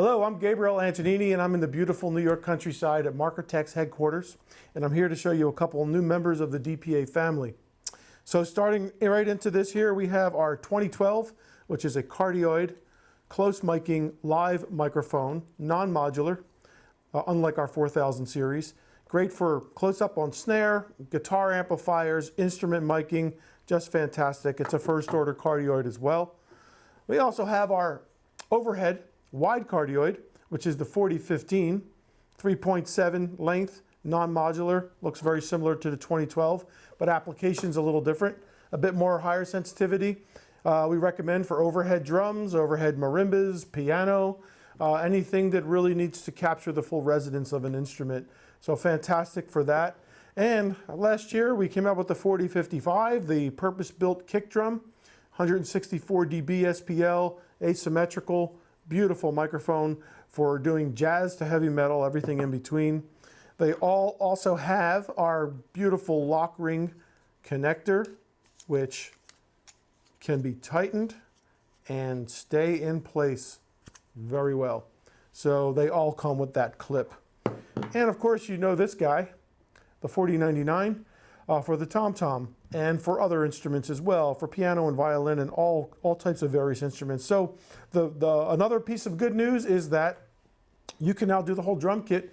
Hello, I'm Gabriel Antonini, and I'm in the beautiful New York countryside at Markertek's headquarters, and I'm here to show you a couple new members of the DPA family. So starting right into this here, we have our 2012, which is a cardioid, close miking live microphone, non-modular, unlike our 4000 series. Great for close-up on snare, guitar amplifiers, instrument miking, just fantastic. It's a first-order cardioid as well. We also have our overhead wide cardioid, which is the 4015, 3.7 length, non-modular, looks very similar to the 2012, but application's a little different, a bit more higher sensitivity. We recommend for overhead drums, overhead marimbas, piano, anything that really needs to capture the full resonance of an instrument. So fantastic for that. And last year we came out with the 4055, the purpose-built kick drum, 164 dB SPL, asymmetrical, beautiful microphone for doing jazz to heavy metal, everything in between. They all also have our beautiful lock ring connector, which can be tightened and stay in place very well. So they all come with that clip. And of course, you know this guy, the 4099, for the tom-tom and for other instruments as well, for piano and violin and all types of various instruments. So another piece of good news is that you can now do the whole drum kit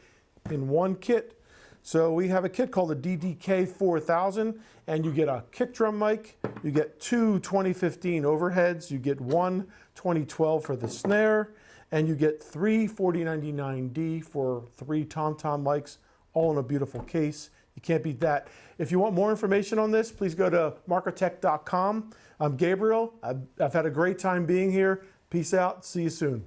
in one kit. So we have a kit called the DDK4000, and you get a kick drum mic, you get two 2015 overheads, you get one 2012 for the snare, and you get three 4099D for three tom-tom mics, all in a beautiful case. You can't beat that. If you want more information on this, please go to markertek.com. I'm Gabriel. I've had a great time being here. Peace out. See you soon.